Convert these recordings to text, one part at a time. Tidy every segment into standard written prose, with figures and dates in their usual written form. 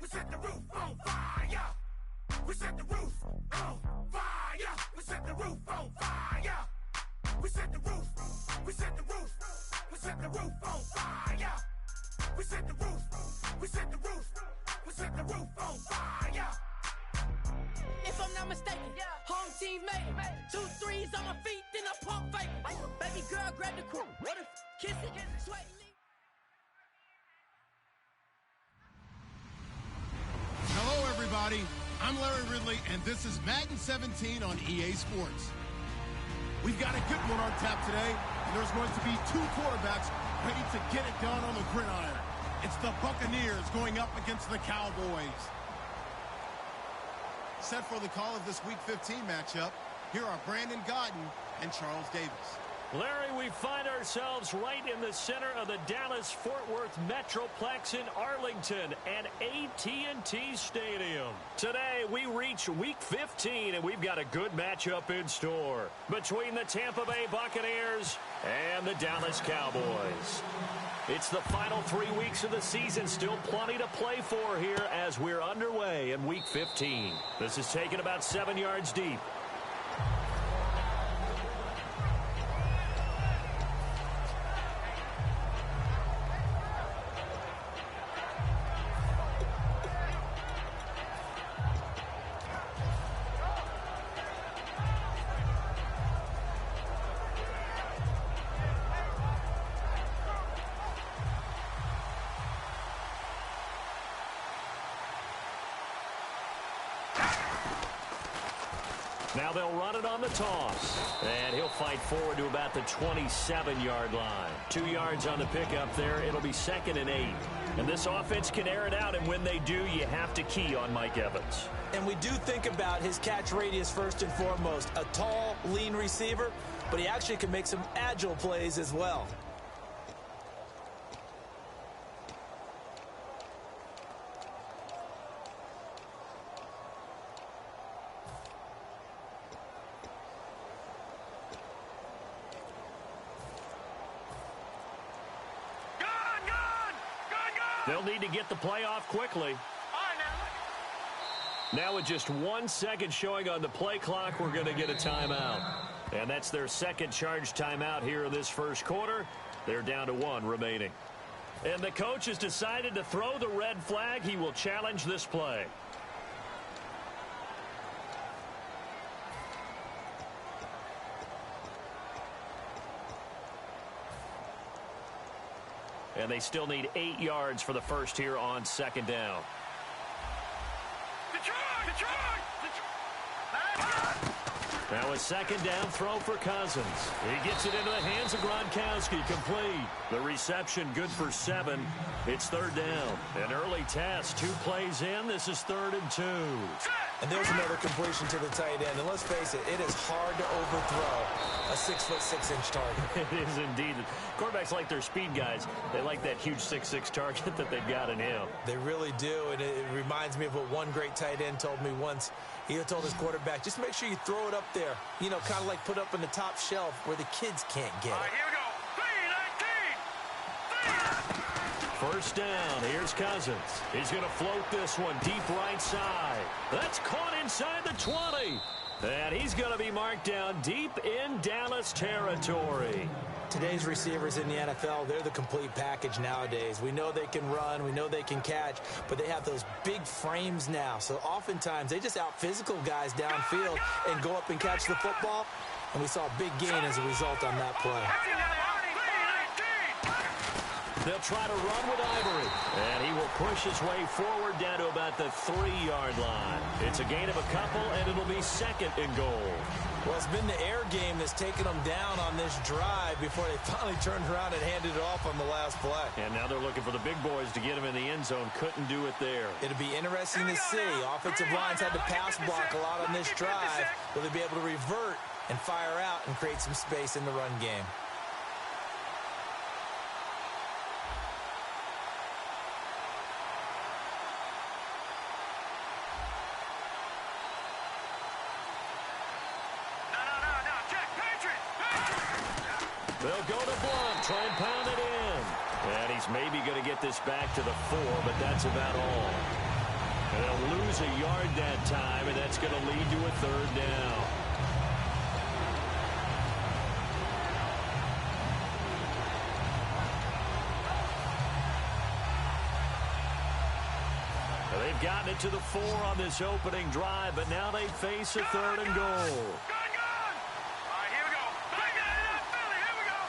set the roof on fire. We set the roof on fire. We set the roof on fire. We set the roof. We set the roof. We set the roof on fire. We set the roof. We set the roof. We set the roof on fire. If I'm not mistaken, home team made it. 2 3s on my feet, then I pump fake. Baby girl, grab the crew. What if kiss it, sweat. Hello, everybody. I'm Larry Ridley, and this is Madden 17 on EA Sports. We've got a good one on tap today, and there's going to be 2 quarterbacks ready to get it done on the gridiron. It's the Buccaneers going up against the Cowboys. Set for the call of this Week 15 matchup, here are Brandon Godden and Charles Davis. Larry, we find ourselves right in the center of the Dallas-Fort Worth Metroplex in Arlington at AT&T Stadium. Today, we reach Week 15, and we've got a good matchup in store between the Tampa Bay Buccaneers and the Dallas Cowboys. It's the final 3 weeks of the season, still plenty to play for here as we're underway in Week 15. This is taken about 7 yards deep. Now they'll run it on the toss. And he'll fight forward to about the 27-yard line. 2 yards on the pickup there. It'll be 2nd and 8. And this offense can air it out, and when they do, you have to key on Mike Evans. And we do think about his catch radius first and foremost. A tall, lean receiver, but he actually can make some agile plays as well. They'll need to get the play off quickly. Now with just 1 second showing on the play clock, we're going to get a timeout. And that's their second charge timeout here in this first quarter. They're down to 1 remaining. And the coach has decided to throw the red flag. He will challenge this play. And they still need 8 yards for the first here on 2nd down. Now a 2nd down throw for Cousins. He gets it into the hands of Gronkowski, complete. The reception good for 7. It's 3rd down. An early test, 2 plays in. This is 3rd and 2. And there's another completion to the tight end. And let's face it, it is hard to overthrow a 6'6" target. It is indeed. Quarterbacks like their speed guys. They like that huge 6'6" target that they've got in him. They really do, and it reminds me of what one great tight end told me once. He told his quarterback, just make sure you throw it up there. You know, kind of like put up in the top shelf where the kids can't get it. All right, here we go. 1st down. Here's Cousins. He's going to float this one deep right side. That's caught inside the 20. And he's going to be marked down deep in Dallas territory. Today's receivers in the NFL, they're the complete package nowadays. We know they can run, we know they can catch, but they have those big frames now. So oftentimes they just out-physical guys downfield and go up and catch the football. And we saw a big gain as a result on that play. They'll try to run with Ivory. And he will push his way forward down to about the 3-yard line. It's a gain of a couple, and it'll be 2nd and goal. Well, it's been the air game that's taken them down on this drive before they finally turned around and handed it off on the last play. And now they're looking for the big boys to get him in the end zone. Couldn't do it there. It'll be interesting to see. Offensive lines had to pass block a lot on this drive. Will they be able to revert and fire out and create some space in the run game? They'll go to Blunt, try and pound it in. And he's maybe going to get this back to the 4, but that's about all. And they'll lose a yard that time, and that's going to lead to a third down. They've gotten it to the 4 on this opening drive, but now they face a third and goal. All right, here we go. Here we go.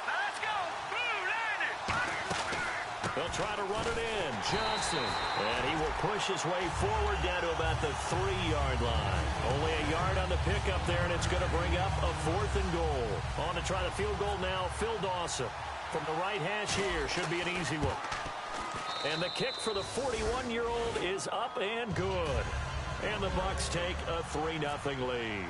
Now let's go. Blue, land it. They'll try to run it in. Johnson. And he will push his way forward down to about the 3-yard line. Only a yard on the pickup there, and it's going to bring up a 4th and goal. On to try the field goal now, Phil Dawson. From the right hash here, should be an easy one. And the kick for the 41-year-old is up and good. And the Bucs take a 3-0 lead.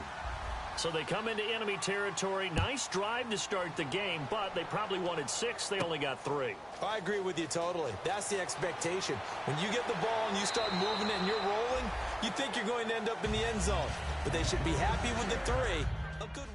So they come into enemy territory. Nice drive to start the game, but they probably wanted 6. They only got 3. I agree with you totally. That's the expectation. When you get the ball and you start moving it and you're rolling, you think you're going to end up in the end zone. But they should be happy with the 3. A good way.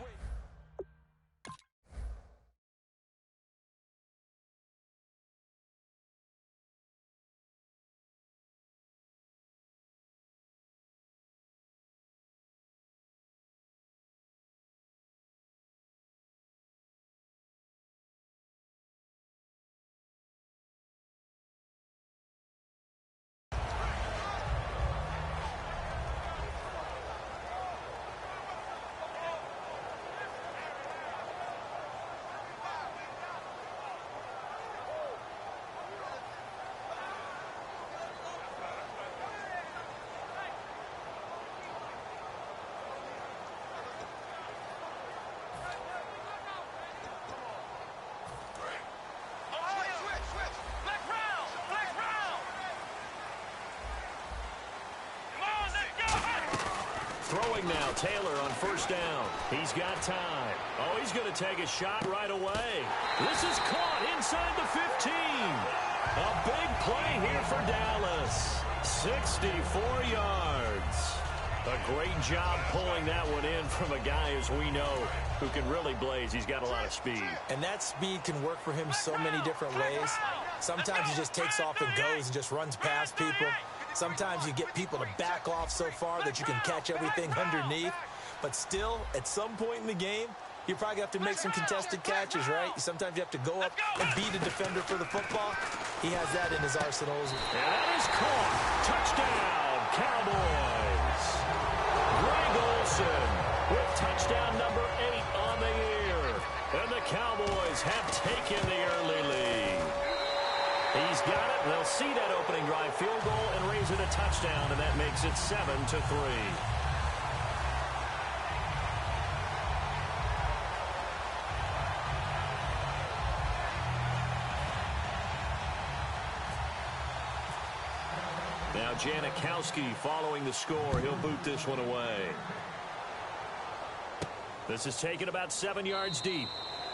Throwing now, Taylor on first down. He's got time. Oh, he's going to take a shot right away. This is caught inside the 15. A big play here for Dallas. 64 yards. A great job pulling that one in from a guy, as we know, who can really blaze. He's got a lot of speed. And that speed can work for him so many different ways. Sometimes he just takes off and goes and just runs past people. Sometimes you get people to back off so far that you can catch everything underneath. But still, at some point in the game, you're probably going to have to make some contested catches, right? Sometimes you have to go up and beat a defender for the football. He has that in his arsenal. And that is caught. Touchdown, Cowboys. Greg Olsen with touchdown number 8 on the year. And the Cowboys have taken the early lead. He's got it. They'll see that opening drive field goal and raise it a touchdown, and that makes it 7-3. Now Janikowski following the score. He'll boot this one away. This is taken about 7 yards deep.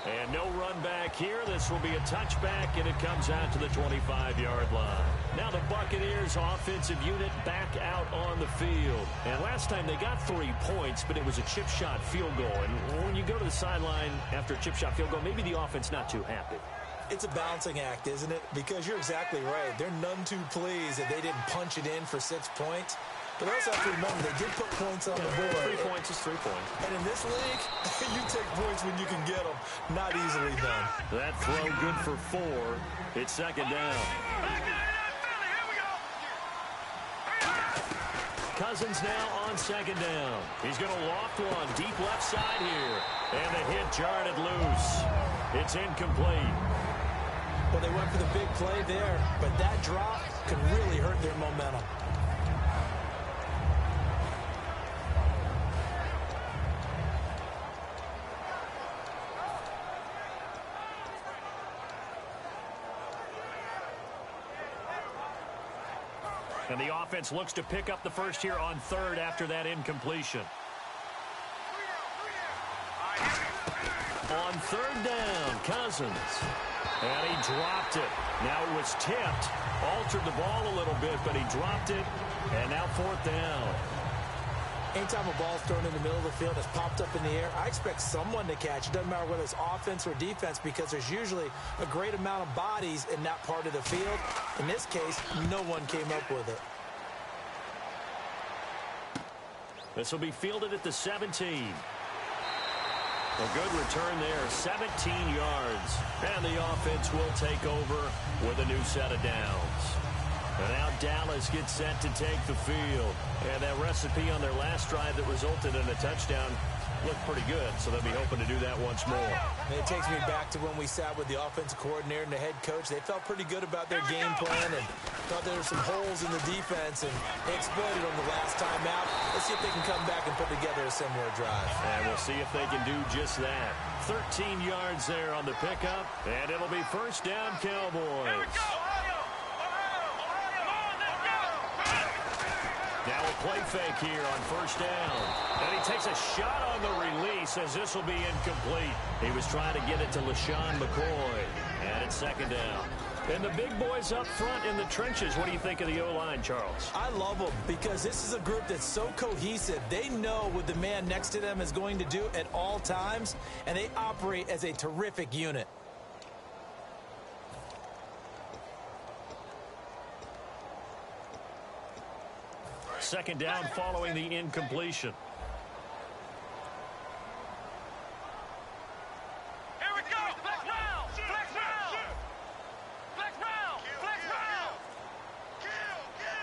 And no run back here. This will be a touchback, and it comes out to the 25-yard line. Now the Buccaneers offensive unit back out on the field. And last time they got 3 points, but it was a chip shot field goal. And when you go to the sideline after a chip shot field goal, maybe the offense not too happy. It's a balancing act, isn't it? Because you're exactly right. They're none too pleased that they didn't punch it in for 6 points. But also have to remember, they did put points on the board. 3 points is 3 points. And in this league, you take points when you can get them. Not easily done. That throw good for 4. It's second down. Cousins now on second down. He's going to loft one deep left side here. And the hit jarred it loose. It's incomplete. Well, they went for the big play there, but that drop could really hurt their momentum. And the offense looks to pick up the first here on third after that incompletion. On third down, Cousins. And he dropped it. Now it was tipped. Altered the ball a little bit, but he dropped it. And now fourth down. Anytime a ball's thrown in the middle of the field, it's popped up in the air, I expect someone to catch. It doesn't matter whether it's offense or defense, because there's usually a great amount of bodies in that part of the field. In this case, no one came up with it. This will be fielded at the 17. A good return there, 17 yards. And the offense will take over with a new set of downs. And now Dallas gets set to take the field. And that recipe on their last drive that resulted in a touchdown looked pretty good, so they'll be hoping to do that once more. And it takes me back to when we sat with the offensive coordinator and the head coach. They felt pretty good about their game plan and thought there were some holes in the defense, and they exploited them the last time out. Let's see if they can come back and put together a similar drive. And we'll see if they can do just that. 13 yards there on the pickup, and it'll be first down, Cowboys. Now a play fake here on first down. And he takes a shot on the release as this will be incomplete. He was trying to get it to LaShawn McCoy. And it's second down. And the big boys up front in the trenches. What do you think of the O-line, Charles? I love them because this is a group that's so cohesive. They know what the man next to them is going to do at all times, and they operate as a terrific unit. Second down following the incompletion. Here we go. Flex round. Flex round. Flex round. Flex round.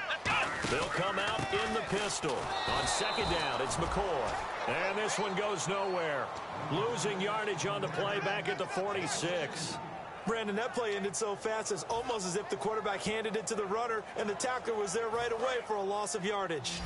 Let's go. They'll come out in the pistol. On second down, it's McCoy. And this one goes nowhere. Losing yardage on the play back at the 46. Brandon, that play ended so fast, it's almost as if the quarterback handed it to the runner, and the tackler was there right away for a loss of yardage.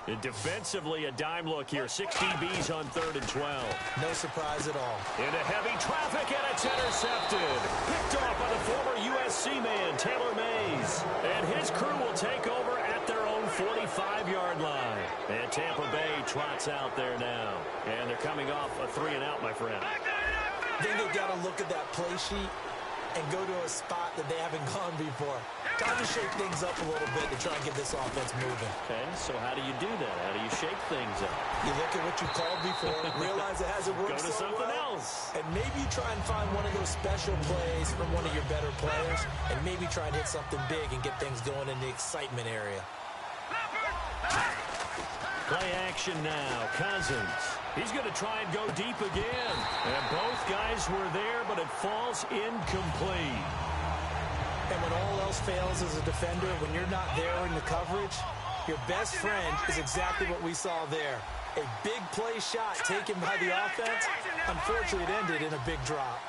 And defensively, a dime look here. 6 DBs on 3rd and 12. No surprise at all. Into heavy traffic, and it's intercepted. Picked off by the former USC man, Taylor Mays. And his crew will take over at their own 45-yard line. And Tampa Bay trots out there now. And they're coming off a 3-and-out, my friend. I think they've got to look at that play sheet and go to a spot that they haven't gone before. Time to shake things up a little bit to try and get this offense moving. Okay, so how do you do that? How do you shake things up? You look at what you called before, realize it hasn't worked Go to so something well, else. and maybe try and find one of those special plays from one of your better players, and maybe try and hit something big and get things going in the excitement area. Play action now. Cousins. He's going to try and go deep again. And both guys were there, but it falls incomplete. And when all else fails as a defender, when you're not there in the coverage, your best friend is exactly what we saw there. A big play shot taken by the offense. Unfortunately, it ended in a big drop.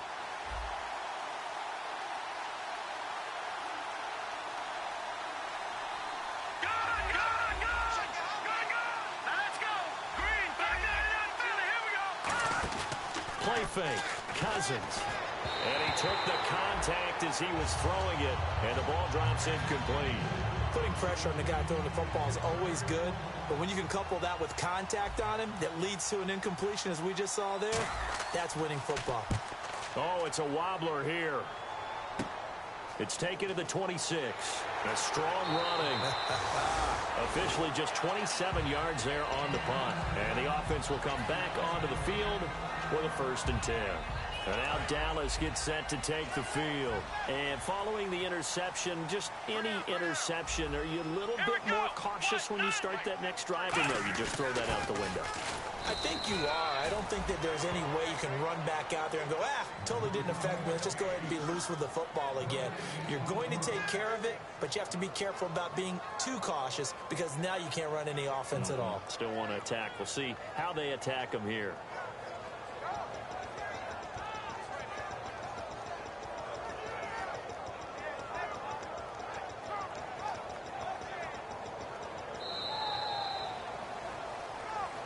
Play fake. Cousins. And he took the contact as he was throwing it. And the ball drops incomplete. Putting pressure on the guy throwing the football is always good. But when you can couple that with contact on him that leads to an incompletion, as we just saw there, that's winning football. Oh, it's a wobbler here. It's taken to the 26. A strong running. Officially just 27 yards there on the punt. And the offense will come back onto the field for the 1st and 10. And now Dallas gets set to take the field. And following the interception, just any interception, are you a little bit more cautious when you start that next drive? Or no, you just throw that out the window? I think you are. I don't think that there's any way you can run back out there and go, totally didn't affect me. Let's just go ahead and be loose with the football again. You're going to take care of it, but you have to be careful about being too cautious because now you can't run any offense at all. Still want to attack. We'll see how they attack them here.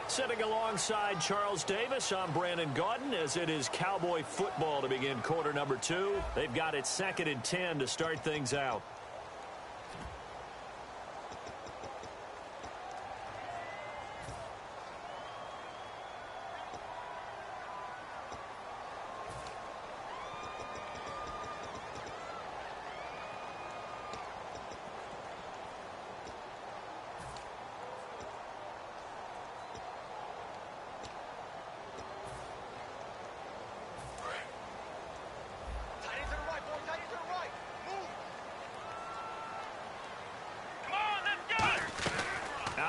Sitting alongside Charles Davis, I'm Brandon Gaudin as it is Cowboy football to begin quarter number 2. They've got it 2nd and 10 to start things out.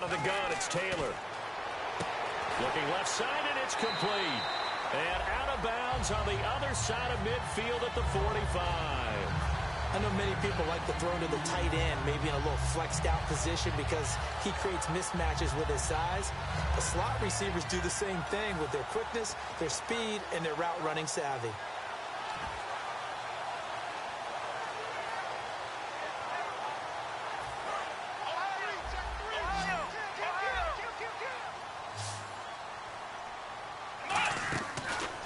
the gun, it's Taylor. Looking left side, and it's complete. And out of bounds on the other side of midfield at the 45. I know many people like to throw to the tight end, maybe in a little flexed out position because he creates mismatches with his size. The slot receivers do the same thing with their quickness, their speed, and their route running savvy.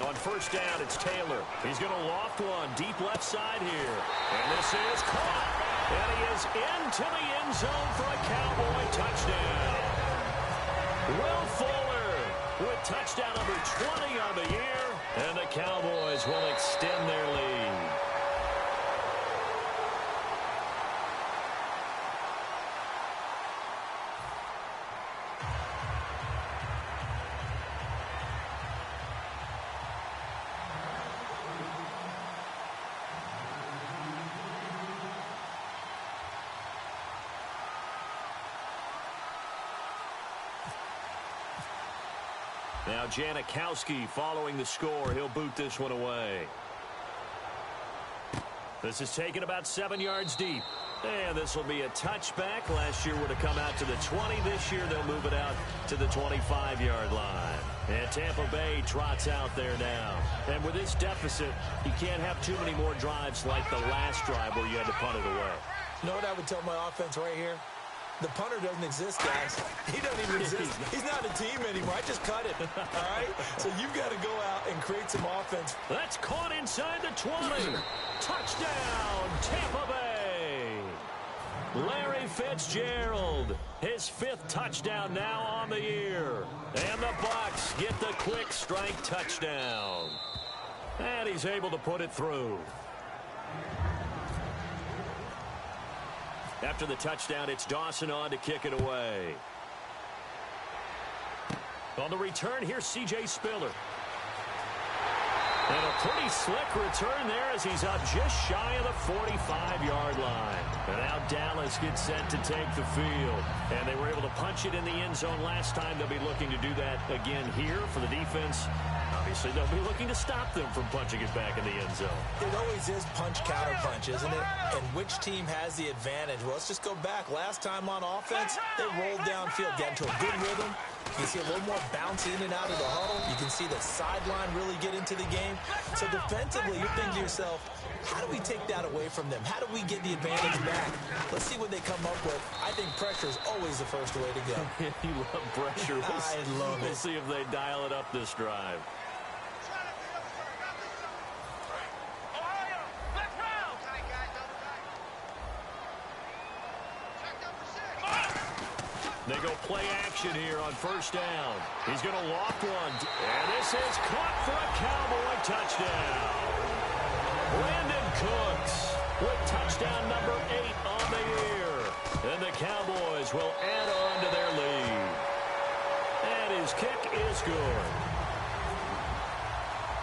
On first down, it's Taylor. He's going to loft one deep left side here. And this is caught. And he is into the end zone for a Cowboy touchdown. Will Fuller with touchdown number 20 on the year. And the Cowboys will extend their lead. Now Janikowski following the score. He'll boot this one away. This is taken about 7 yards deep. And this will be a touchback. Last year would have come out to the 20. This year they'll move it out to the 25-yard line. And Tampa Bay trots out there now. And with this deficit, you can't have too many more drives like the last drive where you had to punt it away. You know what I would tell my offense right here? The punter doesn't exist, guys. He doesn't even exist. He's not a team anymore. I just cut it, all right? So you've got to go out and create some offense. That's caught inside the 20. Touchdown, Tampa Bay. Larry Fitzgerald, his 5th touchdown now on the year. And the Bucs get the quick strike touchdown. And he's able to put it through. After the touchdown, it's Dawson on to kick it away. On the return, here's C.J. Spiller. And a pretty slick return there as he's up just shy of the 45-yard line. And now Dallas gets set to take the field. And they were able to punch it in the end zone last time. They'll be looking to do that again here for the defense. Obviously, they'll be looking to stop them from punching it back in the end zone. It always is punch-counter-punch, isn't it? And which team has the advantage? Well, let's just go back. Last time on offense, they rolled downfield, got into a good rhythm. You can see a little more bounce in and out of the huddle. You can see the sideline really get into the game. So defensively, you're thinking to yourself, how do we take that away from them? How do we get the advantage back? Let's see what they come up with. I think pressure is always the first way to go. You love pressure. I love it. We'll see if they dial it up this drive. They go play action here on first down. He's going to loft one. And this is caught for a Cowboy touchdown. Brandon Cooks with touchdown number 8 on the year. And the Cowboys will add on to their lead. And his kick is good.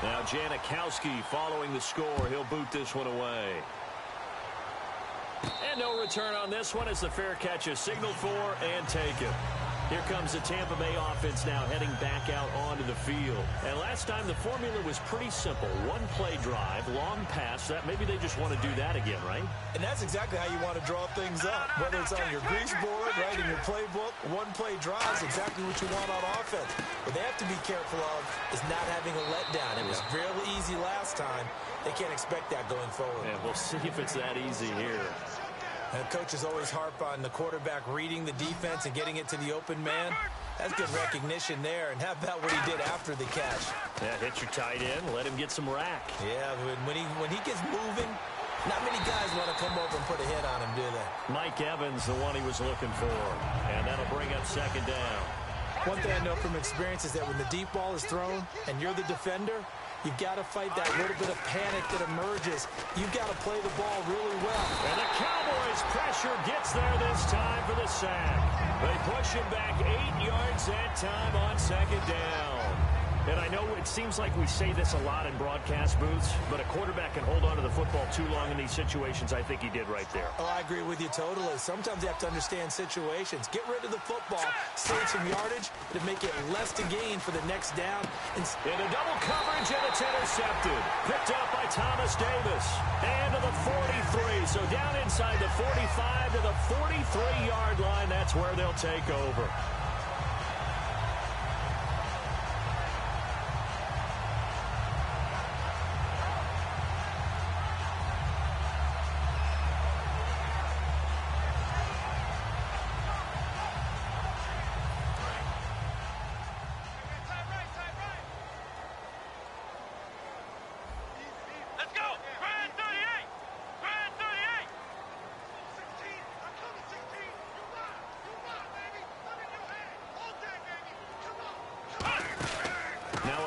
Now Janikowski following the score. He'll boot this one away. And no return on this one as the fair catch is signaled for and taken. Here comes the Tampa Bay offense now heading back out onto the field. And last time the formula was pretty simple. One play drive, long pass. That maybe they just want to do that again, right? And that's exactly how you want to draw things up. Whether it's on your grease board, right, in your playbook, one play drive is exactly what you want on offense. What they have to be careful of is not having a letdown. It was real easy last time. They can't expect that going forward. Yeah, we'll see if it's that easy here. And coaches always harp on the quarterback reading the defense and getting it to the open man. That's good recognition there. And how about what he did after the catch? Yeah, hit your tight end, let him get some rack. Yeah, when he gets moving, not many guys want to come over and put a hit on him, do they? Mike Evans, the one he was looking for. And that'll bring up second down. One thing I know from experience is that when the deep ball is thrown and you're the defender, you've got to fight that little bit of panic that emerges. You've got to play the ball really well. And the Cowboys' pressure gets there this time for the sack. They push him back 8 yards that time on second down. And I know it seems like we say this a lot in broadcast booths, but a quarterback can hold on to the football too long in these situations. I think he did right there. Oh, I agree with you totally. Sometimes you have to understand situations. Get rid of the football, save some yardage to make it less to gain for the next down. Into double coverage, and it's intercepted. Picked up by Thomas Davis. And to the 43. So down inside the 45 to the 43-yard line. That's where they'll take over.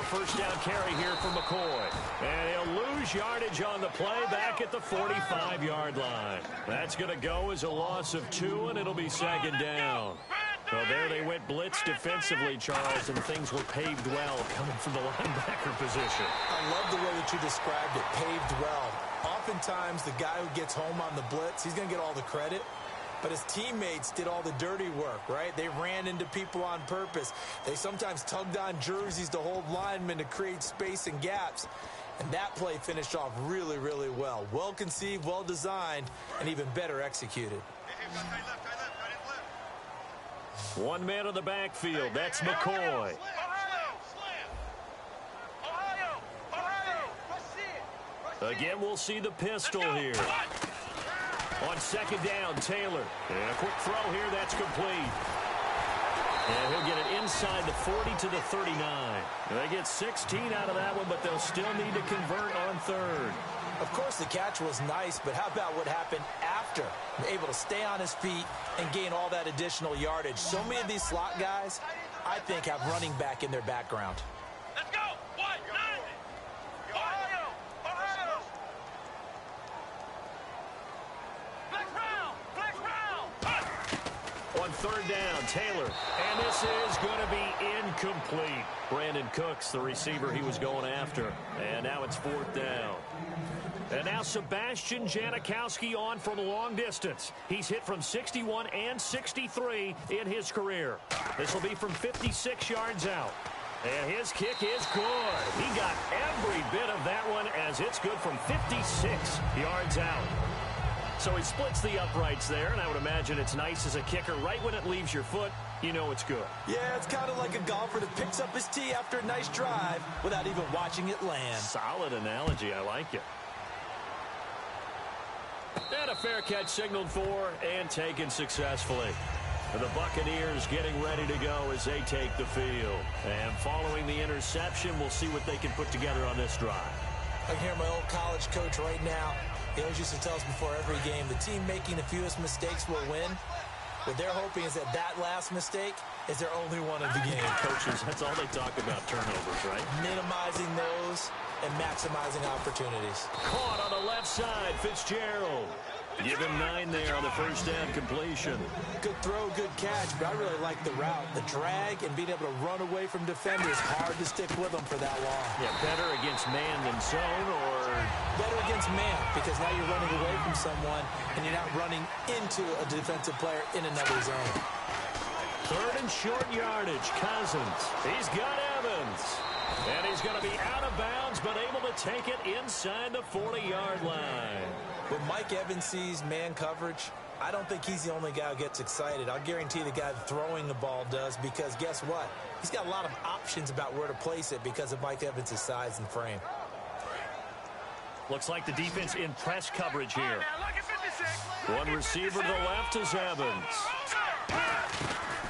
First down carry here for McCoy. And he'll lose yardage on the play back at the 45-yard line. That's going to go as a loss of 2, and it'll be second down. Well, there they went blitz defensively, Charles, and things were paved well coming from the linebacker position. I love the way that you described it, paved well. Oftentimes, the guy who gets home on the blitz, he's going to get all the credit. But his teammates did all the dirty work, right? They ran into people on purpose. They sometimes tugged on jerseys to hold linemen to create space and gaps. And that play finished off really, really well. Well conceived, well designed, and even better executed. One man in the backfield. That's McCoy. Again, we'll see the pistol here. On second down, Taylor. And a quick throw here, that's complete. And he'll get it inside the 40 to the 39. And they get 16 out of that one, but they'll still need to convert on third. Of course, the catch was nice, but how about what happened after? Able to stay on his feet and gain all that additional yardage. So many of these slot guys, I think, have running back in their background. Let's go! What? On third down, Taylor. And this is going to be incomplete. Brandon Cooks, the receiver he was going after. And now it's fourth down. And now Sebastian Janikowski on from long distance. He's hit from 61 and 63 in his career. This will be from 56 yards out. And his kick is good. He got every bit of that one as it's good from 56 yards out. So he splits the uprights there, and I would imagine it's nice as a kicker. Right when it leaves your foot, you know it's good. Yeah, it's kind of like a golfer that picks up his tee after a nice drive without even watching it land. Solid analogy. I like it. And a fair catch signaled for and taken successfully. The Buccaneers getting ready to go as they take the field. And following the interception, we'll see what they can put together on this drive. I can hear my old college coach right now. He always used to tell us before every game, the team making the fewest mistakes will win. What they're hoping is that last mistake is their only one of the game. Coaches, that's all they talk about, turnovers, right? Minimizing those and maximizing opportunities. Caught on the left side, Fitzgerald. Give him 9 there on the first down completion. Good throw, good catch, but I really like the route. The drag and being able to run away from defenders, hard to stick with them for that long. Yeah, better against man than zone, or? Better against man, because now you're running away from someone and you're not running into a defensive player in another zone. Third and short yardage, Cousins. He's got Evans. And he's going to be out of bounds, but able to take it inside the 40-yard line. When Mike Evans sees man coverage, I don't think he's the only guy who gets excited. I'll guarantee the guy throwing the ball does, because guess what? He's got a lot of options about where to place it because of Mike Evans' size and frame. Looks like the defense in press coverage here. One receiver to the left is Evans.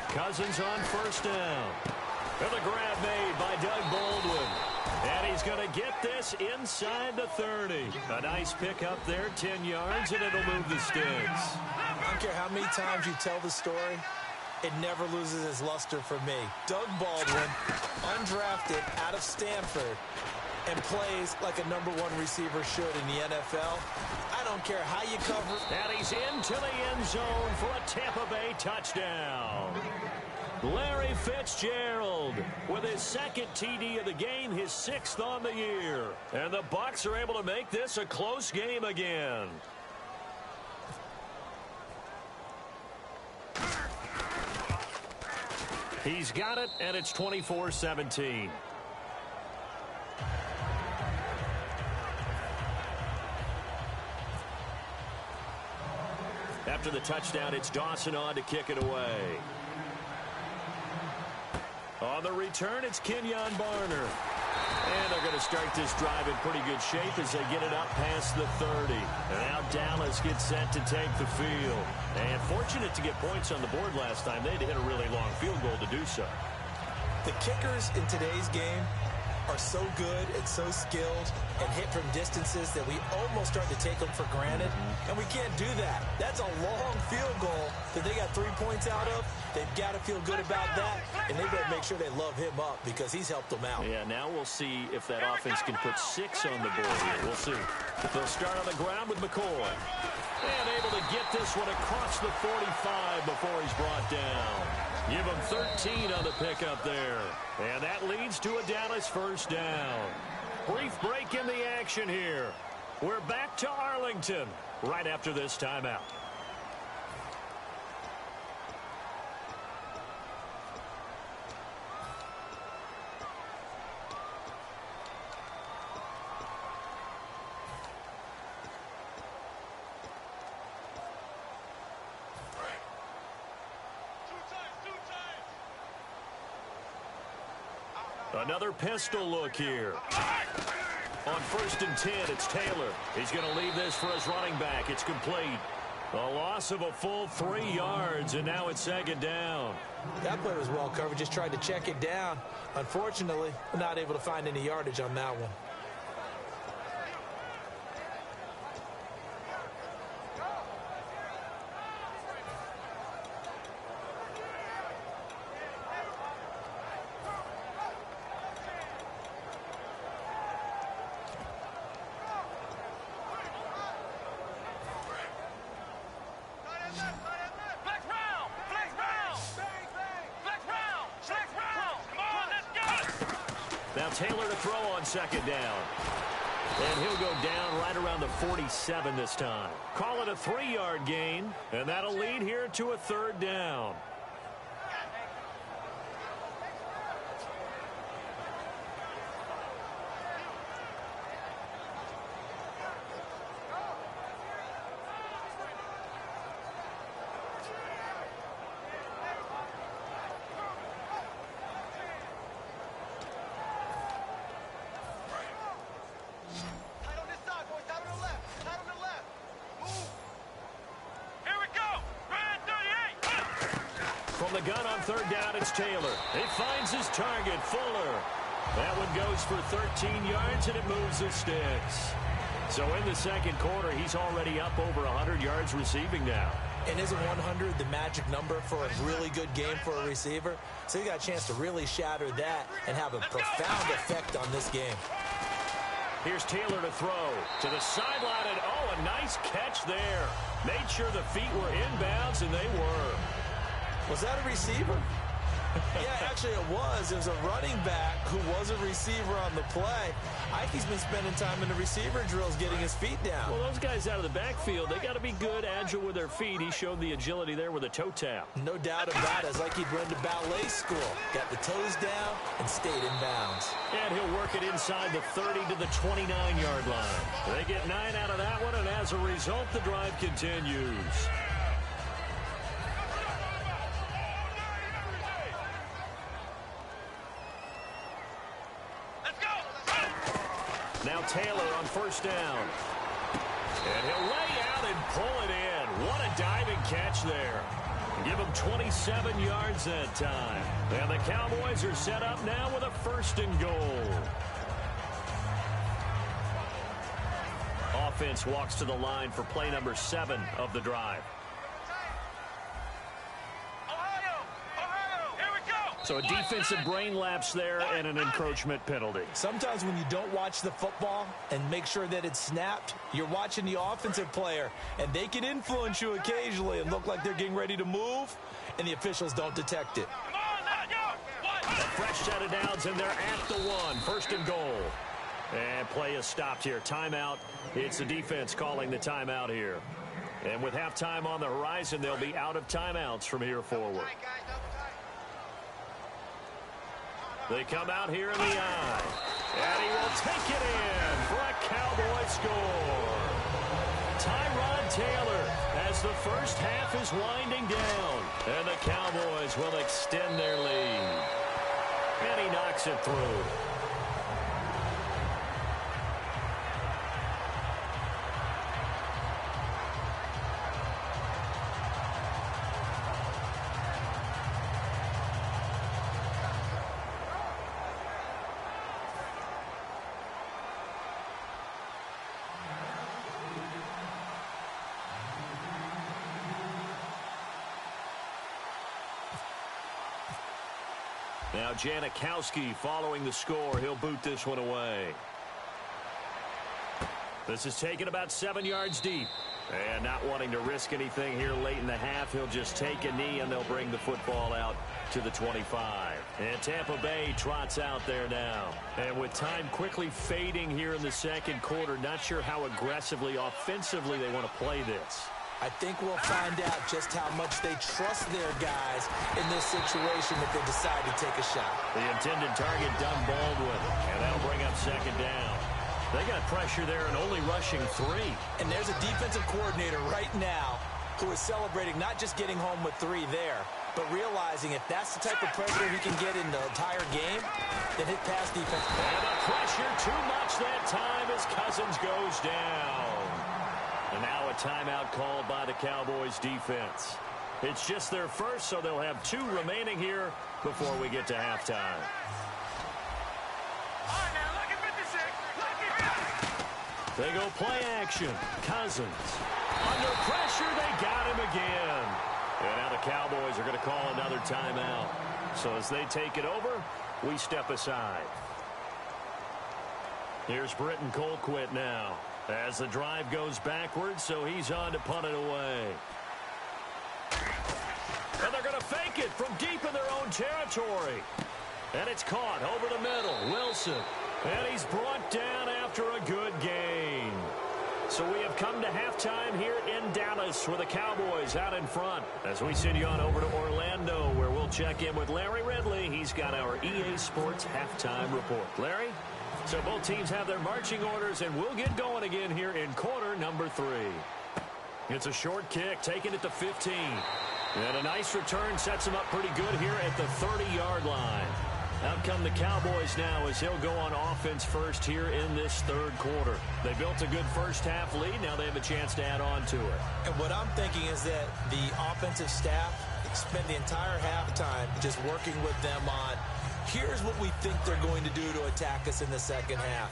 Cousins on first down. And the grab made by Doug Baldwin. And he's going to get this inside the 30. A nice pickup there, 10 yards, and it'll move the sticks. I don't care how many times you tell the story, it never loses its luster for me. Doug Baldwin, undrafted out of Stanford, and plays like a #1 receiver should in the NFL. I don't care how you cover. And he's into the end zone for a Tampa Bay touchdown. Larry Fitzgerald with his second TD of the game, his 6th on the year. And the Bucs are able to make this a close game again. He's got it, and it's 24-17. After the touchdown, it's Dawson on to kick it away. On the return, it's Kenyon Barner. And they're going to start this drive in pretty good shape as they get it up past the 30. And now Dallas gets set to take the field. And fortunate to get points on the board last time. They had to hit a really long field goal to do so. The kickers in today's game are so good and so skilled and hit from distances that we almost start to take them for granted. And we can't do that. That's a long field goal that they got 3 points out of. They've got to feel good about that, and they better make sure they love him up because he's helped them out. Yeah, now we'll see if that offense can put 6 on the board here. We'll see. They'll start on the ground with McCoy. And able to get this one across the 45 before he's brought down. Give him 13 on the pickup there. And that leads to a Dallas first down. Brief break in the action here. We're back to Arlington right after this timeout. Another pistol look here. On 1st and 10, it's Taylor. He's going to leave this for his running back. It's complete. A loss of a full 3 yards, and now it's 2nd down. That play was well covered. Just tried to check it down. Unfortunately, not able to find any yardage on that one. Now Taylor to throw on 2nd down. And he'll go down right around the 47 this time. Call it a 3-yard gain, and that'll lead here to a 3rd down. From the gun on 3rd down, it's Taylor. He finds his target, Fuller. That one goes for 13 yards, and it moves the sticks. So in the 2nd quarter, he's already up over 100 yards receiving now. And isn't 100 the magic number for a really good game for a receiver? So you got a chance to really shatter that and have a profound effect on this game. Here's Taylor to throw to the sideline, and oh, a nice catch there. Made sure the feet were inbounds, and they were. Was that a receiver? Yeah, actually it was. It was a running back who was a receiver on the play. Ikey's been spending time in the receiver drills getting his feet down. Well, those guys out of the backfield, they got to be good, agile with their feet. He showed the agility there with a toe tap. No doubt about it. It's like he'd run to ballet school. Got the toes down and stayed in bounds. And he'll work it inside the 30 to the 29-yard line. They get 9 out of that one, and as a result, the drive continues. Now Taylor on 1st down. And he'll lay out and pull it in. What a diving catch there. Give him 27 yards that time. And the Cowboys are set up now with a 1st and goal. Offense walks to the line for play number 7 of the drive. Ohio, here we go. So a defensive brain lapse there and an encroachment penalty. Sometimes when you don't watch the football and make sure that it's snapped, you're watching the offensive player, and they can influence you occasionally and look like they're getting ready to move, and the officials don't detect it. A fresh set of downs, and they're at the 1. First and goal. And play is stopped here. Timeout. It's the defense calling the timeout here. And with halftime on the horizon, they'll be out of timeouts from here forward. They come out here in the eye. And he will take it in for a Cowboy score. Tyrod Taylor as the first half is winding down. And the Cowboys will extend their lead. And he knocks it through. Now Janikowski following the score. He'll boot this one away. This is taken about 7 yards deep. And not wanting to risk anything here late in the half, he'll just take a knee and they'll bring the football out to the 25. And Tampa Bay trots out there now. And with time quickly fading here in the second quarter, not sure how aggressively, offensively they want to play this. I think we'll find out just how much they trust their guys in this situation if they decide to take a shot. The intended target, Doug Baldwin, and that'll bring up second down. They got pressure there and only rushing 3. And there's a defensive coordinator right now who is celebrating not just getting home with 3 there, but realizing if that's the type of pressure he can get in the entire game, then his pass defense. And the pressure too much that time as Cousins goes down. And now a timeout called by the Cowboys defense. It's just their first, so they'll have 2 remaining here before we get to halftime. They go play action. Cousins. Under pressure, they got him again. And now the Cowboys are going to call another timeout. So as they take it over, we step aside. Here's Britton Colquitt now. As the drive goes backwards, so he's on to punt it away. And they're going to fake it from deep in their own territory. And it's caught over the middle. Wilson. And he's brought down after a good gain. So we have come to halftime here in Dallas with the Cowboys out in front. As we send you on over to Orlando, where we'll check in with Larry Ridley. He's got our EA Sports halftime report. Larry? So both teams have their marching orders, and we'll get going again here in quarter number 3. It's a short kick, taking it to 15. And a nice return sets him up pretty good here at the 30-yard line. Out come the Cowboys now as he'll go on offense first here in this third quarter. They built a good first half lead. Now they have a chance to add on to it. And what I'm thinking is that the offensive staff spend the entire halftime just working with them on, here's what we think they're going to do to attack us in the second half.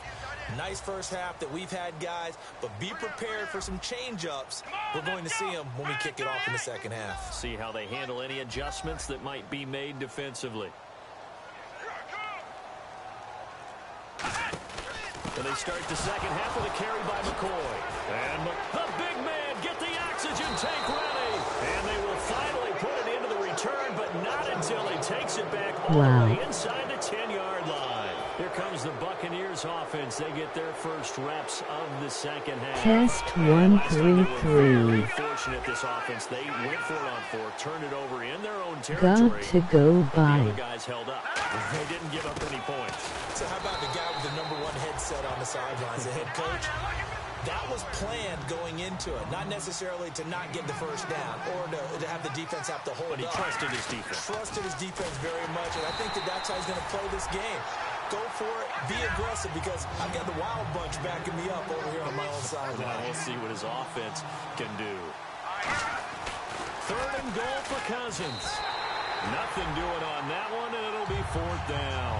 Nice first half that we've had, guys, but be prepared for some change-ups. We're going to see them when we kick it off in the second half. See how they handle any adjustments that might be made defensively. And they start the second half with a carry by McCoy. And the big man get the oxygen tank ready. And they will finally put it into the return, but not until he takes it back all the way inside the 10-yard line. Here comes the Buccaneers offense. They get their first reps of the second half. Test 1, 2, 3. Fortunate this offense. They went for it on 4, turned it over in their own territory. Got to go by. The other guys held up. They didn't give up any points. So how about the guy with the #1 headset on the sidelines, the head coach? That was planned going into it, not necessarily to not get the first down or to have the defense have to hold up. But he trusted his defense. Trusted his defense very much, and I think that's how he's going to play this game. Go for it, be aggressive, because I've got the Wild Bunch backing me up over here on my own sideline. Now we'll see what his offense can do. Third and goal for Cousins. Nothing doing on that one, and it'll be 4th down.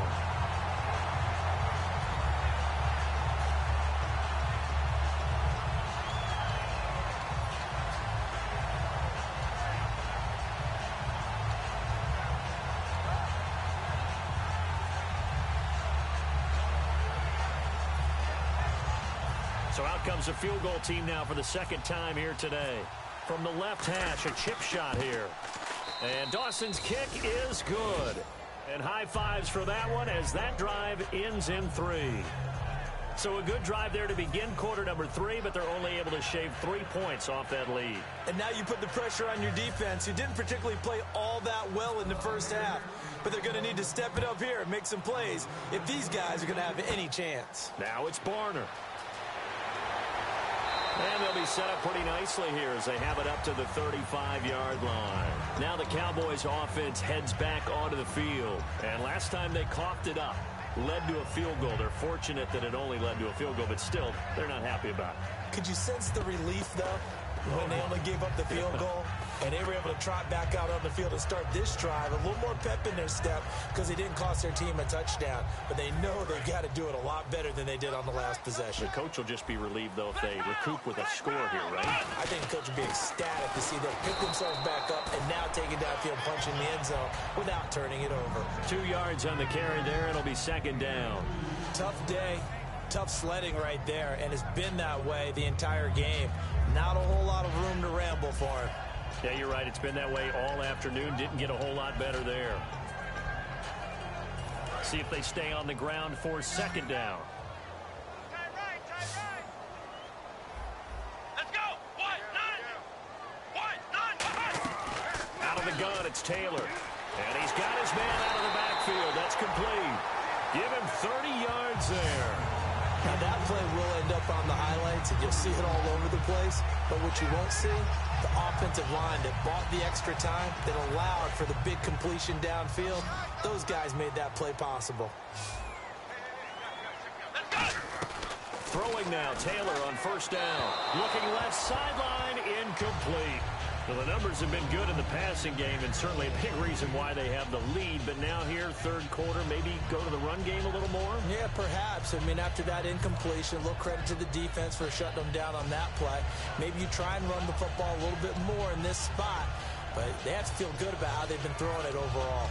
So out comes a field goal team now for the second time here today. From the left hash, a chip shot here. And Dawson's kick is good. And high fives for that one as that drive ends in 3. So a good drive there to begin quarter number 3, but they're only able to shave 3 points off that lead. And now you put the pressure on your defense, who didn't particularly play all that well in the first half. But they're going to need to step it up here and make some plays if these guys are going to have any chance. Now it's Barner. And they'll be set up pretty nicely here as they have it up to the 35-yard line. Now the Cowboys offense heads back onto the field. And last time they coughed it up, led to a field goal. They're fortunate that it only led to a field goal, but still, they're not happy about it. Could you sense the relief, though, when they only gave up the field goal? And they were able to trot back out on the field and start this drive. A little more pep in their step because they didn't cost their team a touchdown. But they know they've got to do it a lot better than they did on the last possession. The coach will just be relieved, though, if they recoup with a score here, right? I think the coach will be ecstatic to see them pick themselves back up and now take it downfield, punching the end zone without turning it over. 2 yards on the carry there. It'll be second down. Tough day. Tough sledding right there, and it's been that way the entire game. Not a whole lot of room to ramble for him. Yeah, you're right. It's been that way all afternoon. Didn't get a whole lot better there. See if they stay on the ground for second down. Let's go. Out of the gun, it's Taylor. And he's got his man out of the backfield. That's complete. Give him 30 yards there. Now that play will end up on the highlights, and you'll see it all over the place. But what you won't see, the offensive line that bought the extra time, that allowed for the big completion downfield, those guys made that play possible. Throwing now, Taylor on first down. Looking left sideline, incomplete. Well, the numbers have been good in the passing game, and certainly a big reason why they have the lead. But now here, third quarter, maybe go to the run game a little more? Yeah, perhaps. I mean, after that incompletion, a little credit to the defense for shutting them down on that play. Maybe you try and run the football a little bit more in this spot. But they have to feel good about how they've been throwing it overall.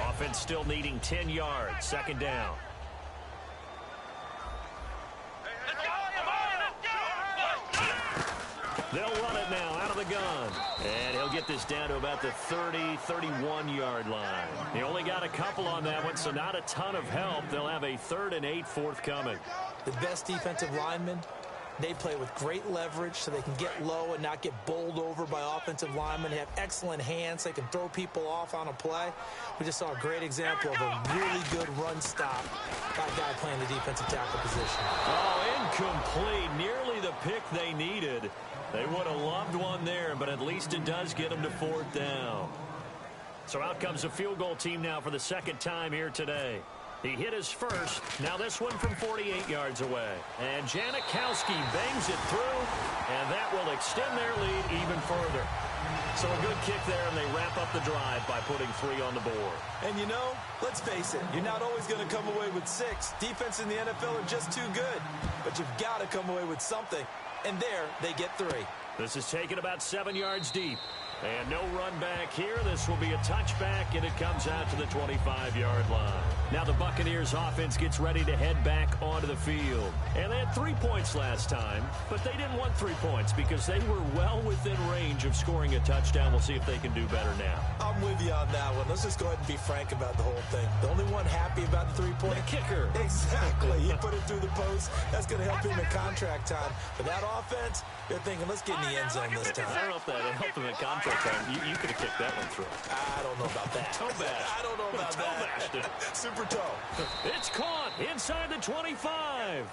Offense still needing 10 yards. Second down. They'll run it now out of the gun. And he'll get this down to about the 30, 31-yard line. He only got a couple on that one, so not a ton of help. They'll have a 3rd and 8 forthcoming. The best defensive linemen, they play with great leverage so they can get low and not get bowled over by offensive linemen. They have excellent hands. They can throw people off on a play. We just saw a great example of a really good run stop by a guy playing the defensive tackle position. Oh, incomplete. Nearly the pick they needed. They would have loved one there, but at least it does get them to 4th down. So out comes a field goal team now for the second time here today. He hit his first. Now this one from 48 yards away. And Janikowski bangs it through, and that will extend their lead even further. So a good kick there, and they wrap up the drive by putting 3 on the board. And you know, let's face it, you're not always going to come away with 6. Defense in the NFL are just too good. But you've got to come away with something. And there, they get 3. This is taken about 7 yards deep. And no run back here. This will be a touchback, and it comes out to the 25-yard line. Now the Buccaneers offense gets ready to head back onto the field. And they had 3 points last time, but they didn't want 3 points because they were well within range of scoring a touchdown. We'll see if they can do better now. I'm with you on that one. Let's just go ahead and be frank about the whole thing. The only one happy about the 3-point? The kicker. Exactly. He put it through the post. That's going to help him in contract time. But that offense, they're thinking, let's get in the end zone this time. I don't know if that helped him in contract time. You could have kicked that one through. I don't know about that. Toe bash. I don't know about Toe that. Super toe. It's caught inside the 25.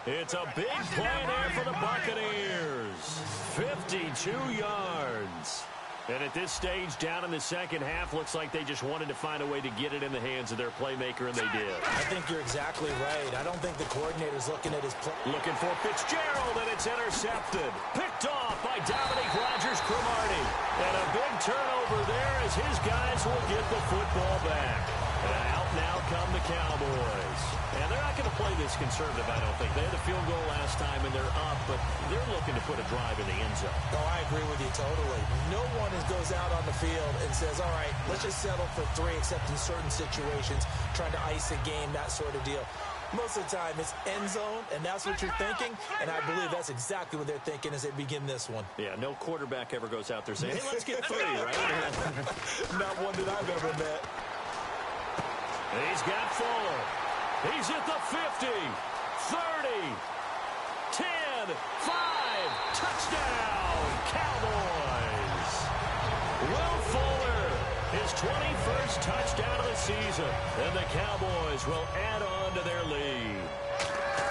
It's a big play there for the Buccaneers. 52 yards. And at this stage, down in the second half, looks like they just wanted to find a way to get it in the hands of their playmaker, and they did. I think you're exactly right. I don't think the coordinator's looking at his play. Looking for Fitzgerald, and it's intercepted. Picked off by Dominique Rodgers-Cromartie. And a big turnover there as his guys will get the football back. And out now come the Cowboys. And they're not going to play this conservative, I don't think. They had a field goal last time, and they're up, but they're looking to put a drive in the end zone. Oh, I agree with you totally. No one goes out on the field and says, all right, let's just settle for 3, except in certain situations, trying to ice a game, that sort of deal. Most of the time, it's end zone, and that's what you're thinking, and I believe that's exactly what they're thinking as they begin this one. Yeah, no quarterback ever goes out there saying, hey, let's get 3, right? Not one that I've ever met. He's got Fuller. He's at the 50, 30, 10, 5, touchdown, Cowboys. Will Fuller, his 21st touchdown of the season, and the Cowboys will add on to their lead.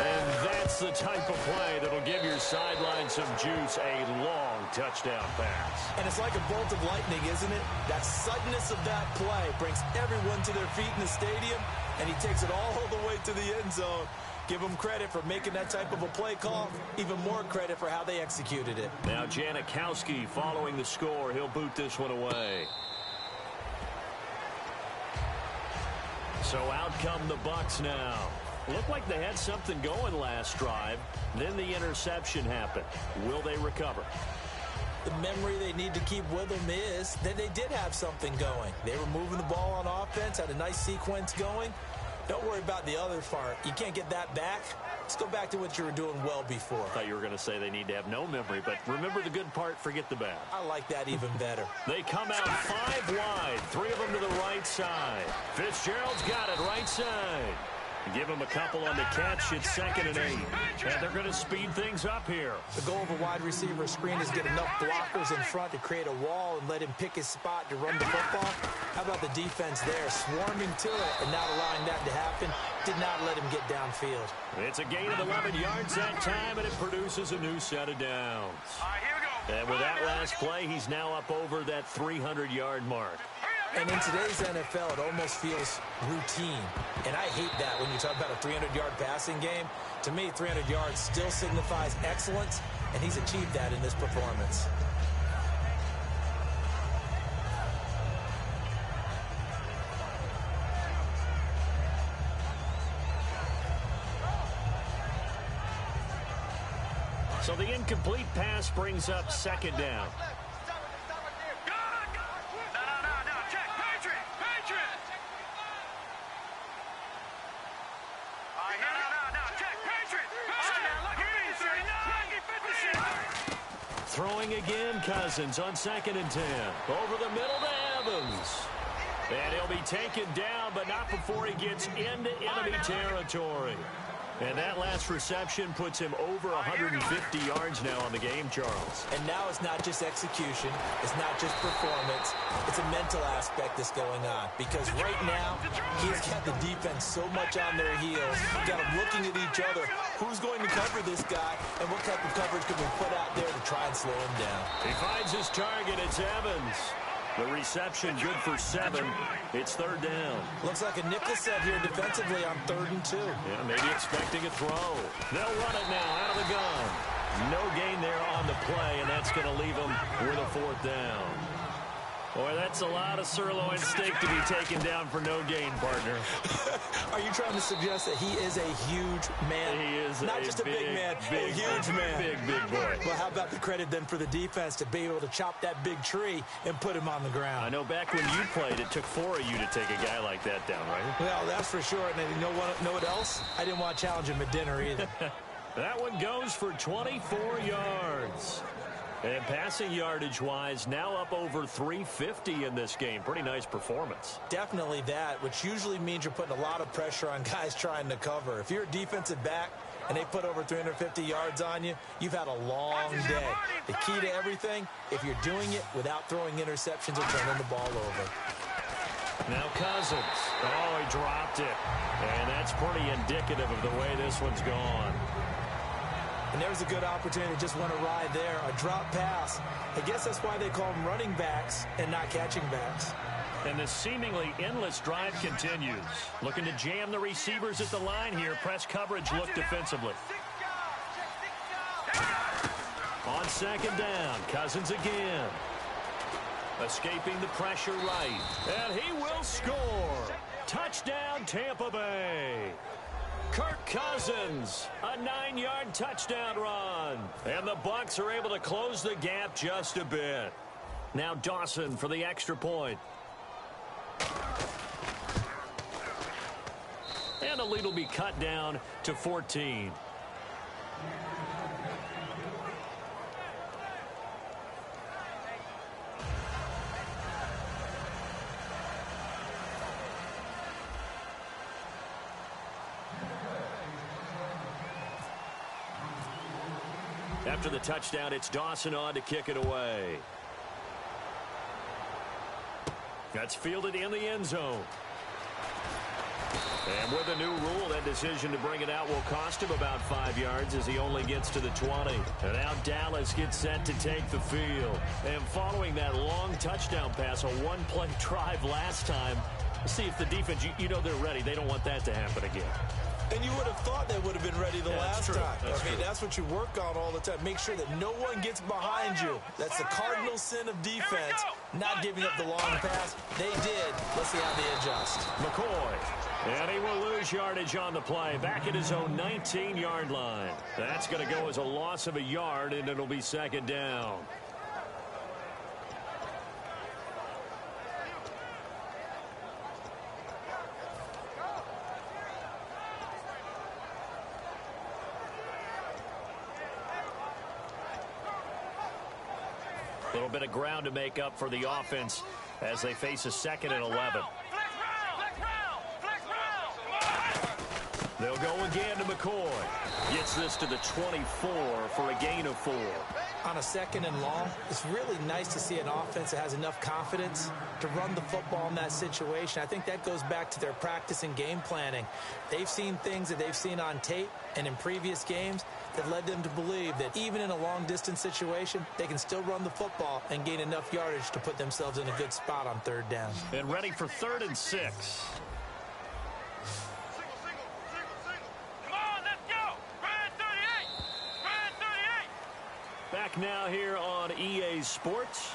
And that's the type of play that'll give your sideline some juice, a long touchdown pass. And it's like a bolt of lightning, isn't it? That suddenness of that play brings everyone to their feet in the stadium, and he takes it all the way to the end zone. Give him credit for making that type of a play call. Even more credit for how they executed it. Now Janikowski following the score. He'll boot this one away. So out come the Bucs now. Looked like they had something going last drive. Then the interception happened. Will they recover? The memory they need to keep with them is that they did have something going. They were moving the ball on offense, had a nice sequence going. Don't worry about the other part. You can't get that back. Let's go back to what you were doing well before. I thought you were going to say they need to have no memory, but remember the good part, forget the bad. I like that even better. They come out 5 wide, 3 of them to the right side. Fitzgerald's got it right side. Give him a couple on the catch. It's 2nd and 8. And they're going to speed things up here. The goal of a wide receiver screen is get enough blockers in front to create a wall and let him pick his spot to run the football. How about the defense there, swarming to it and not allowing that to happen? Did not let him get downfield. It's a gain of 11 yards that time, and it produces a new set of downs. And with that last play, he's now up over that 300-yard mark. And in today's NFL, it almost feels routine. And I hate that when you talk about a 300-yard passing game. To me, 300 yards still signifies excellence, and he's achieved that in this performance. So the incomplete pass brings up 2nd down. Throwing again, Cousins on 2nd and 10. Over the middle to Evans. And he'll be taken down, but not before he gets into enemy territory. And that last reception puts him over 150 yards now on the game, Charles. And now it's not just execution. It's not just performance. It's a mental aspect that's going on. Because right now, he's got the defense so much on their heels. Got them looking at each other. Who's going to cover this guy? And what type of coverage can we put out there to try and slow him down? He finds his target. It's Evans. The reception good for 7. It's 3rd down. Looks like a nickel set here defensively on 3rd and 2. Yeah, maybe expecting a throw. They'll run it now out of the gun. No gain there on the play, and that's going to leave them with a 4th down. Boy, that's a lot of sirloin steak to be taken down for no gain, partner. Are you trying to suggest that he is a huge man? He is not just a big man, a huge man. Big boy. Well, how about the credit then for the defense to be able to chop that big tree and put him on the ground? I know back when you played, it took 4 of you to take a guy like that down, right? Well, that's for sure. And you know what else? I didn't want to challenge him at dinner either. That one goes for 24 yards. And passing yardage-wise, now up over 350 in this game. Pretty nice performance. Definitely that, which usually means you're putting a lot of pressure on guys trying to cover. If you're a defensive back and they put over 350 yards on you, you've had a long day. The key to everything, if you're doing it without throwing interceptions or turning the ball over. Now Cousins. Oh, he dropped it. And that's pretty indicative of the way this one's gone. And there's a good opportunity to just want to ride there. A drop pass. I guess that's why they call them running backs and not catching backs. And the seemingly endless drive continues. Looking to jam the receivers at the line here. Press coverage look defensively. On 2nd down, Cousins again. Escaping the pressure right. And he will score. Touchdown, Tampa Bay. Kirk Cousins, a 9-yard touchdown run. And the Bucs are able to close the gap just a bit. Now Dawson for the extra point. And the lead will be cut down to 14. After the touchdown, it's Dawson on to kick it away. That's fielded in the end zone. And with a new rule, that decision to bring it out will cost him about 5 yards as he only gets to the 20. And now Dallas gets set to take the field. And following that long touchdown pass, a one-play drive last time, see if the defense, you know they're ready. They don't want that to happen again. And you would have thought they would have been ready the last time. That's what you work on all the time. Make sure that no one gets behind you. That's the cardinal sin of defense, not giving up the long pass. They did. Let's see how they adjust. McCoy. And he will lose yardage on the play. Back at his own 19-yard line. That's going to go as a loss of a yard, and it'll be second down. A little bit of ground to make up for the offense as they face a 2nd and 11. They'll go again to McCoy. Gets this to the 24 for a gain of 4. On a 2nd and long, it's really nice to see an offense that has enough confidence to run the football in that situation. I think that goes back to their practice and game planning. They've seen things that they've seen on tape and in previous games that led them to believe that even in a long-distance situation, they can still run the football and gain enough yardage to put themselves in a good spot on 3rd down. And ready for 3rd and 6. Back now here on EA Sports.